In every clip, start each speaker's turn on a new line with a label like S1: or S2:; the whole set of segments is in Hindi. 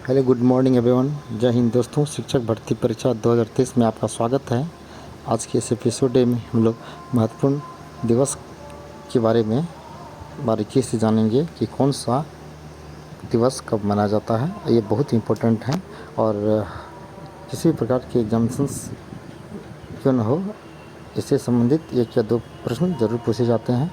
S1: Hello good morning everyone. जय हिंद दोस्तों। शिक्षक भर्ती परीक्षा 2023 में आपका स्वागत है। आज के इस एपिसोड में हम लोग महत्वपूर्ण दिवस के बारे में बारीकी से जानेंगे कि कौन सा दिवस कब मनाया जाता है। ये बहुत इम्पोर्टेंट है और किसी भी प्रकार के एग्जामिनेशंस क्यों न हो, इससे संबंधित एक या दो प्रश्न जरूर पूछे जाते हैं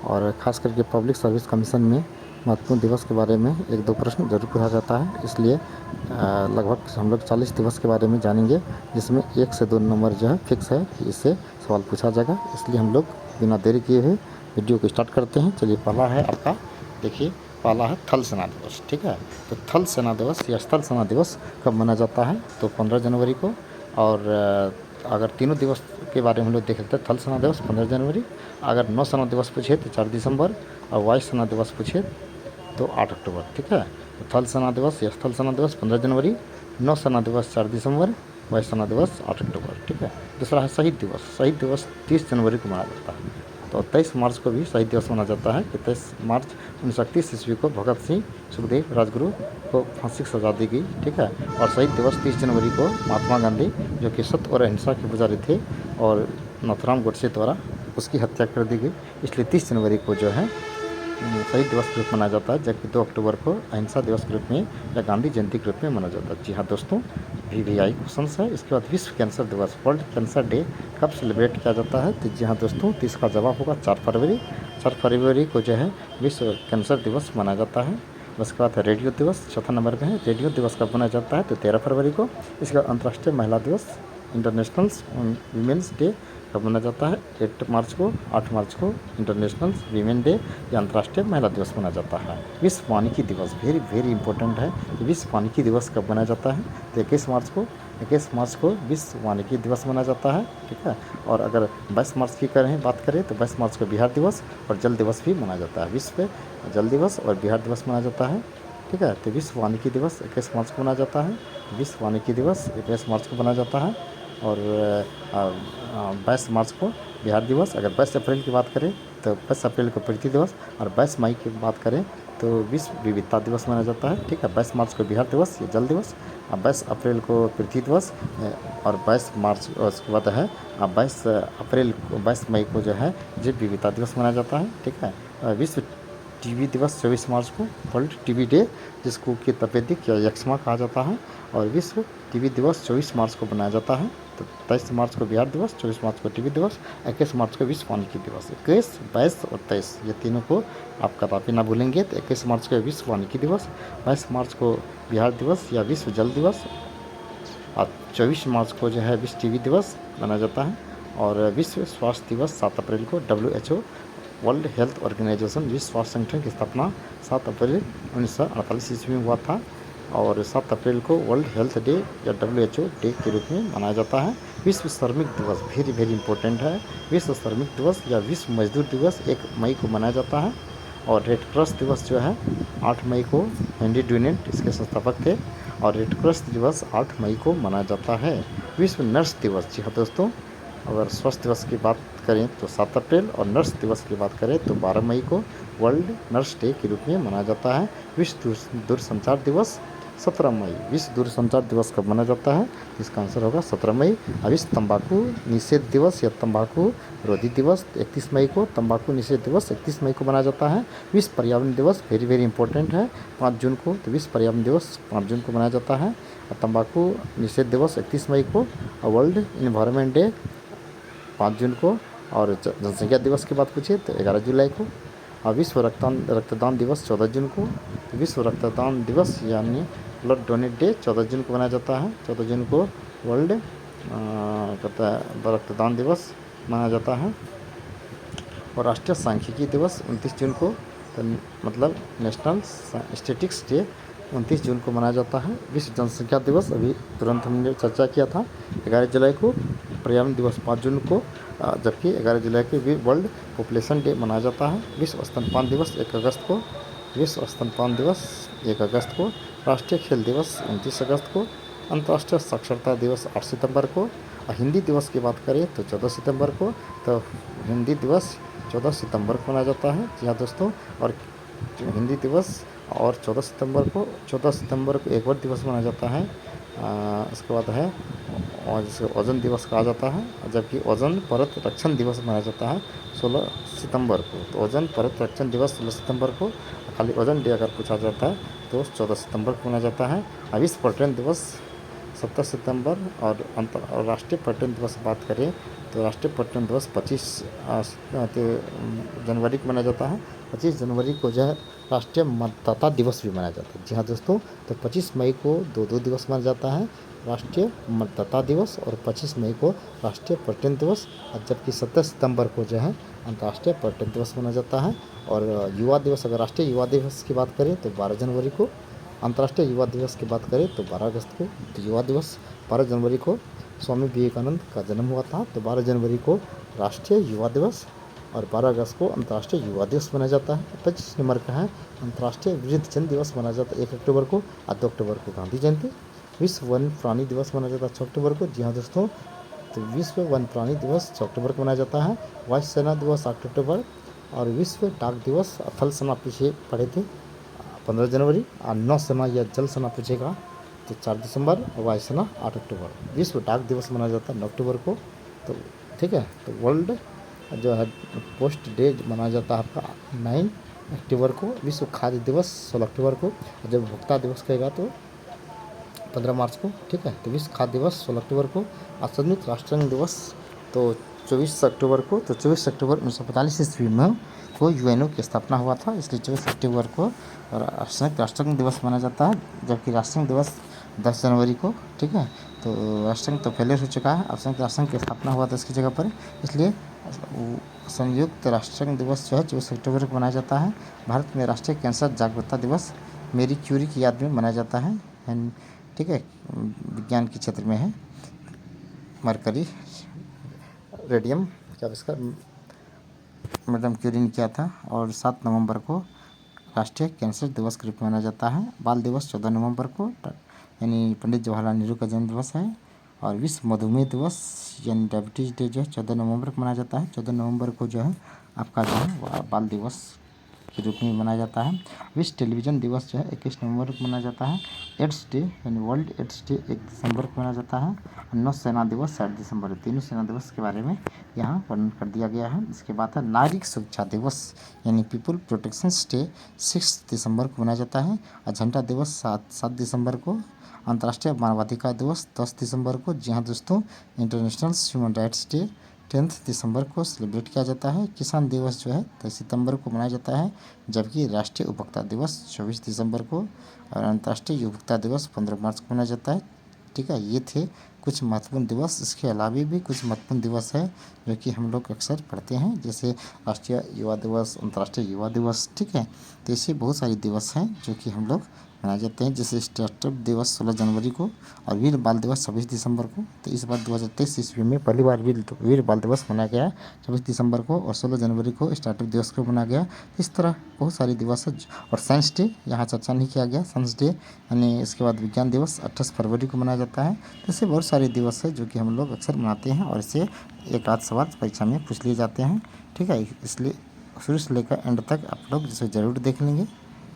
S1: और ख़ास करके पब्लिक सर्विस कमीशन में महत्वपूर्ण दिवस के बारे में एक दो प्रश्न जरूर पूछा जाता है। इसलिए लगभग हम लोग 40 दिवस के बारे में जानेंगे, जिसमें 1 से 2 नंबर जो है फिक्स है कि इससे सवाल पूछा जाएगा। इसलिए हम लोग बिना देरी किए हुए वीडियो को स्टार्ट करते हैं। चलिए, पहला है आपका, देखिए पहला है थल सेना दिवस। ठीक है, तो थल सेना दिवस या स्थल सेना दिवस कब मनाया जाता है? तो 15 जनवरी को। और अगर तीनों दिवस के बारे में हम लोग देख लेते हैं, थल सेना दिवस 15 जनवरी, अगर नौ सेना दिवस पूछे तो 4 दिसंबर, और वायु सेना दिवस पूछे तो 8 अक्टूबर। ठीक है, तो थल सेना दिवस या स्थल सेना दिवस 15 जनवरी, नौ सेना दिवस 4 दिसंबर, वायु सेना दिवस 8 अक्टूबर। ठीक है, दूसरा है शहीद दिवस। शहीद दिवस 30 जनवरी को मनाया जाता है। तो 23 मार्च को भी शहीद दिवस मनाया जाता है कि 23 मार्च 1931 ईस्वी को भगत सिंह सुखदेव राजगुरु को फांसी की सजा दी गई। ठीक है, और शहीद दिवस 30 जनवरी को महात्मा गांधी, जो कि सत्य और अहिंसा के पुजारी थे, और नाथुराम गोडसे द्वारा उसकी हत्या कर दी गई। इसलिए 30 जनवरी को जो है शहीद दिवस के रूप में मनाया जाता है, जबकि 2 अक्टूबर को अहिंसा दिवस के रूप में या गांधी जयंती के रूप में मनाया जाता है। जी हाँ दोस्तों, VVI क्वेश्चन है। इसके बाद विश्व कैंसर दिवस, वर्ल्ड कैंसर डे कब सेलिब्रेट किया जाता है? तो जी हाँ दोस्तों, तो इसका जवाब होगा 4 फरवरी। 4 फरवरी को जो है विश्व कैंसर दिवस मनाया जाता है। उसके बाद है रेडियो दिवस, चौथा नंबर पे है। रेडियो दिवस कब मनाया जाता है? तो 13 फरवरी को। इसके बाद अंतर्राष्ट्रीय महिला दिवस, इंटरनेशनल वीमेंस डे कब मनाया जाता है? 8 मार्च को। 8 मार्च को इंटरनेशनल वीमेन डे या अंतर्राष्ट्रीय महिला दिवस मनाया जाता है। विश्व वानिकी दिवस, वेरी वेरी इंपॉर्टेंट है कि विश्व वानिकी दिवस कब मनाया जाता है? तो 21 मार्च को। 21 मार्च को विश्व वानिकी दिवस मनाया जाता है। ठीक है, और अगर 22 मार्च की बात करें तो 22 मार्च को बिहार दिवस और जल दिवस भी मनाया जाता है। विश्व जल दिवस और बिहार दिवस मनाया जाता है। ठीक है, तो विश्व वानिकी दिवस 21 मार्च को मनाया जाता है। विश्व वानिकी दिवस 21 मार्च को मनाया जाता है। और 22 मार्च को बिहार दिवस। अगर 22 अप्रैल की बात करें तो 22 अप्रैल को पृथ्वी दिवस, और 22 मई की बात करें तो विश्व विविधता दिवस मनाया जाता है। ठीक है, 22 मार्च को बिहार दिवस या जल दिवस, और 22 अप्रैल को पृथ्वी दिवस, और 22 मार्च उसके बाद है 22 अप्रैल को, 22 मई को जो है जैव विविधता दिवस मनाया जाता है। ठीक है, विश्व टीबी दिवस 24 मार्च को, वर्ल्ड टीबी डे, जिसको कि तपेदिक या यक्ष्मा कहा जाता है, और विश्व टीबी दिवस 24 मार्च को मनाया जाता है। तो 23 मार्च को बिहार दिवस, 24 मार्च को टीबी दिवस, 21 मार्च को विश्व वानिकी दिवस। 21, 22 और 23 ये तीनों को आप कदापि ना भूलेंगे। तो 21 मार्च को विश्व वानिकी दिवस, 22 मार्च को बिहार दिवस या विश्व जल दिवस, और 24 मार्च को जो है विश्व टीबी दिवस मनाया जाता है। और विश्व स्वास्थ्य दिवस 7 अप्रैल को। WHO वर्ल्ड हेल्थ ऑर्गेनाइजेशन, विश्व स्वास्थ्य संगठन की स्थापना 7 अप्रैल 1948 ईस्वी में हुआ था, और 7 अप्रैल को वर्ल्ड हेल्थ डे या WHO डे के रूप में मनाया जाता है। विश्व श्रमिक दिवस, वेरी वेरी इंपॉर्टेंट है। विश्व श्रमिक दिवस या विश्व मजदूर दिवस 1 मई को मनाया जाता है। और रेड क्रॉस दिवस जो है 8 मई को, हेनरी ड्यूनेंट इसके संस्थापक थे, और रेड क्रॉस दिवस 8 मई को मनाया जाता है। विश्व नर्स दिवस, जी हाँ दोस्तों, अगर स्वास्थ्य दिवस की बात करें तो 7 अप्रैल, और नर्स दिवस की बात करें तो 12 मई को वर्ल्ड नर्स डे के रूप में मनाया जाता है। विश्व दूरसंचार दिवस 17 मई। विश्व दूरसंचार दिवस कब मनाया जाता है? इसका आंसर होगा 17 मई। विश्व तंबाकू निषेध दिवस या तंबाकू विरोधी दिवस 31 मई को। तंबाकू निषेध दिवस 31 मई को मनाया जाता है। विश्व पर्यावरण दिवस, वेरी वेरी इंपॉर्टेंट है, 5 जून को। तो विश्व पर्यावरण दिवस 5 जून को मनाया जाता है। और तंबाकू निषेध दिवस 31 मई को, और वर्ल्ड इन्वायरमेंट डे 5 जून को। और जनसंख्या दिवस की बात पूछिए तो 11 जुलाई को। और विश्व रक्तदान दिवस 14 जून को। तो विश्व रक्तदान दिवस यानी ब्लड डोनेट डे 14 जून को मनाया जाता है। 14 जून को वर्ल्ड रक्तदान दिवस मनाया जाता है। और राष्ट्रीय सांख्यिकी दिवस 29 जून को, तो मतलब नेशनल स्टैटिस्टिक्स डे 29 जून को मनाया जाता है। विश्व जनसंख्या दिवस अभी तुरंत हमने चर्चा किया था, 11 जुलाई को। पर्यावरण दिवस 5 जून को, जबकि 11 जुलाई को वर्ल्ड पॉपुलेशन डे मनाया जाता है। विश्व स्तनपान दिवस 1 अगस्त को। विश्व स्तनपान दिवस 1 अगस्त को। राष्ट्रीय खेल दिवस 29 अगस्त को। अंतर्राष्ट्रीय साक्षरता दिवस 8 सितंबर को। और हिंदी दिवस की बात करें तो 14 सितंबर को। तो हिंदी दिवस 14 सितंबर को मनाया जाता है। जी हाँ दोस्तों, और हिंदी दिवस और 14 सितंबर को एक और दिवस मनाया जाता है। उसके बाद है और जिसे ओजोन दिवस कहा जाता है, जबकि ओजोन परत रक्षण दिवस मनाया जाता है 16 सितंबर को। तो ओजोन परत रक्षण दिवस 16 सितंबर को, खाली ओजोन डे अगर पूछा जाता है तो 14 सितंबर को मनाया जाता है। अब विश्व पर्यटन दिवस 17 सितंबर, और राष्ट्रीय पर्यटन दिवस की बात करें तो राष्ट्रीय पर्यटन दिवस 25 जनवरी को मनाया जाता है। 25 जनवरी को जो है राष्ट्रीय मतदाता दिवस भी मनाया जाता है। जी हाँ दोस्तों, तो 25 मई को दो दिवस मनाया जाता है, राष्ट्रीय मतदाता दिवस और 25 मई को राष्ट्रीय पर्यटन दिवस, और जबकि 17 सितंबर को जो है अंतर्राष्ट्रीय पर्यटन दिवस मनाया जाता है। और युवा दिवस, अगर राष्ट्रीय युवा दिवस की बात करें तो 12 जनवरी को, अंतर्राष्ट्रीय युवा दिवस की बात करें तो 12 अगस्त को। तो युवा दिवस 12 जनवरी को स्वामी विवेकानंद का जन्म हुआ था, तो 12 जनवरी को राष्ट्रीय युवा दिवस और 12 अगस्त को अंतर्राष्ट्रीय युवा दिवस मनाया जाता है। 25 नंबर का है अंतर्राष्ट्रीय वृद्धजन दिवस मनाया जाता है 1 अक्टूबर को, और 2 अक्टूबर को गांधी जयंती। विश्व वन प्राणी दिवस मनाया जाता है 6 अक्टूबर को। जी हाँ दोस्तों, तो विश्व वन प्राणी दिवस 6 अक्टूबर को मनाया जाता है। वायुसेना दिवस 8 अक्टूबर, और विश्व डाक दिवस, थल सेना पीछे पड़े थे 15 जनवरी, और नौसेना या जल सेना पूछेगा तो 4 दिसंबर, और वायुसेना 8 अक्टूबर। विश्व डाक दिवस मनाया जाता है 9 अक्टूबर को। तो ठीक है, तो वर्ल्ड जो है पोस्ट डे मनाया जाता है आपका 9 अक्टूबर को। विश्व खाद्य दिवस 16 अक्टूबर को, और जब उपभोक्ता दिवस कहेगा तो 15 मार्च को। ठीक है, तो विश्व खाद्य दिवस 16 अक्टूबर को। और संयुक्त राष्ट्र दिवस तो 24 अक्टूबर को। तो 24 अक्टूबर 1945 ईस्वी में को यूएनओ की स्थापना हुआ था, इसलिए 24 अक्टूबर को संयुक्त राष्ट्र दिवस माना जाता है, जबकि राष्ट्र दिवस 10 जनवरी को। ठीक है, तो राष्ट्र तो पहले हो चुका है, अब संयुक्त राष्ट्र की स्थापना हुआ था इसकी जगह पर, इसलिए संयुक्त राष्ट्र दिवस जो है 24 अक्टूबर को मनाया जाता है। भारत में राष्ट्रीय कैंसर जागरूकता दिवस मेरी क्यूरी की याद में मनाया जाता है। ठीक है, विज्ञान के क्षेत्र में है, मरकरी रेडियम का आविष्कार मैडम क्यूरी ने किया था। और 7 नवंबर को राष्ट्रीय कैंसर दिवस के रूप में मनाया जाता है। बाल दिवस 14 नवंबर को, यानी पंडित जवाहरलाल नेहरू का जन्म दिवस है। और विश्व मधुमेह दिवस यानी डायबिटीज़ डे जो है 14 नवंबर को मनाया जाता है। 14 नवंबर को जो है आपका जो है बाल दिवस के रूप में मनाया जाता है। विश्व टेलीविज़न दिवस जो है 21 नवंबर को मनाया जाता है। एड्स डे यानी वर्ल्ड एड्स डे 1 दिसंबर को मनाया जाता है। और नौसेना दिवस 7 दिसंबर। तीनों सेना दिवस के बारे में यहाँ वर्णन कर दिया गया है। इसके बाद है नागरिक सुरक्षा दिवस यानी पीपल प्रोटेक्शन डे 6 दिसंबर को मनाया जाता है। और झंडा दिवस 7 दिसंबर को। अंतर्राष्ट्रीय मानवाधिकार दिवस 10 दिसंबर को। जी हाँ दोस्तों, इंटरनेशनल ह्यूमन राइट्स डे 10 दिसंबर को सेलिब्रेट किया जाता है। किसान दिवस जो है 10 सितंबर को मनाया जाता है, जबकि राष्ट्रीय उपभोक्ता दिवस 24 दिसंबर को। और अंतर्राष्ट्रीय उपभोक्ता दिवस 15 मार्च को मनाया जाता है। ठीक है, ये थे कुछ महत्वपूर्ण दिवस। इसके अलावा भी कुछ महत्वपूर्ण दिवस है जो कि हम लोग अक्सर पढ़ते हैं, जैसे राष्ट्रीय युवा दिवस, अंतर्राष्ट्रीय युवा दिवस। ठीक है, तो ऐसे बहुत सारे दिवस हैं जो कि हम लोग मनाए जाते हैं, जैसे स्टार्टअप दिवस 16 जनवरी को, और वीर बाल दिवस 26 दिसंबर को। तो इस बार 2023 ईस्वी में पहली बार वीर बाल दिवस मनाया गया 26 दिसंबर को, और 16 जनवरी को स्टार्टअप दिवस को मनाया गया। इस तरह बहुत सारे दिवस है। और साइंस डे यहाँ चर्चा नहीं किया गया, साइंस डे यानी इसके बाद विज्ञान दिवस 28 फरवरी को मनाया जाता है। तो ऐसे बहुत सारे दिवस है जो कि हम लोग अक्सर मनाते हैं, और इसे एक आध सवाल परीक्षा में पूछ लिए जाते हैं। ठीक है, इसलिए शुरू से लेकर एंड तक आप लोग इसे ज़रूर देख लेंगे।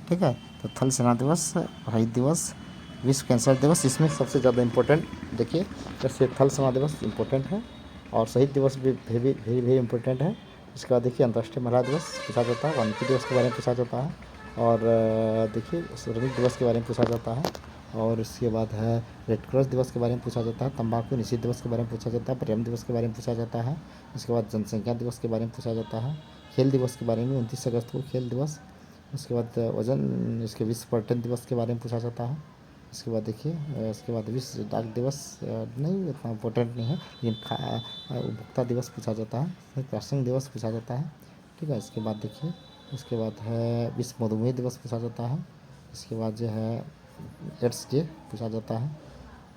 S1: ठीक है, तो थल सेना दिवस, शहीद दिवस, विश्व कैंसर दिवस, इसमें सबसे ज़्यादा इम्पोर्टेंट देखिए, जैसे थल सेना दिवस इम्पोर्टेंट है, और शहीद दिवस भी वेरी वेरी वेरी इम्पोर्टेंट है। इसके बाद देखिए अंतर्राष्ट्रीय महिला दिवस पूछा जाता है, वाल्मीकि दिवस के बारे में पूछा जाता है, और देखिए श्रमिक दिवस के बारे में पूछा जाता है, और इसके बाद है रेड क्रॉस दिवस के बारे में पूछा जाता है, तंबाकू निषेध दिवस के बारे में पूछा जाता है, पर्यावरण दिवस के बारे में पूछा जाता है। इसके बाद जनसंख्या दिवस के बारे में पूछा जाता है, खेल दिवस के बारे में 29 अगस्त को खेल दिवस। उसके बाद वजन, इसके विश्व पर्यटन दिवस के बारे में पूछा जाता है। इसके बाद देखिए इसके बाद विश्व डाक दिवस नहीं इतना इम्पोर्टेंट नहीं है, लेकिन उपभोक्ता दिवस पूछा जाता है, राष्ट्रीय दिवस पूछा जाता है। ठीक है, इसके बाद देखिए इसके बाद है विश्व मधुमेह दिवस पूछा जाता है। इसके बाद जो है एड्स डे पूछा जाता है,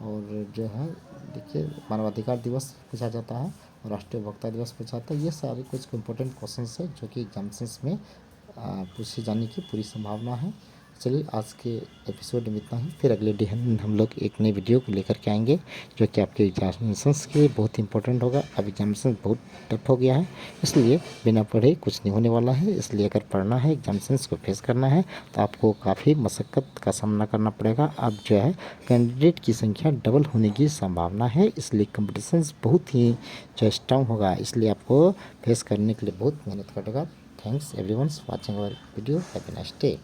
S1: और जो है देखिए मानवाधिकार दिवस पूछा जाता है, और राष्ट्रीय उपभोक्ता दिवस पूछा जाता है। ये सारे कुछ इंपॉर्टेंट क्वेश्चन है जो कि एग्जामिनेशंस में पूछे जाने की पूरी संभावना है। चलिए आज के एपिसोड में इतना ही, फिर अगले दिन हम लोग एक नई वीडियो को लेकर के आएंगे जो कि आपके एग्जामिनेशंस के लिए बहुत इंपॉर्टेंट होगा। अब एग्जामिनेशन बहुत टफ हो गया है, इसलिए बिना पढ़े कुछ नहीं होने वाला है। इसलिए अगर पढ़ना है, एग्जामिनेशंस को फेस करना है तो आपको काफ़ी मशक्क़त का सामना करना पड़ेगा। अब जो है कैंडिडेट की संख्या डबल होने की संभावना है, इसलिए कंपटीशंस बहुत ही जो स्ट्रांग होगा, इसलिए आपको फेस करने के लिए बहुत मेहनत करेगा। Thanks everyone watching our video. Have a nice day.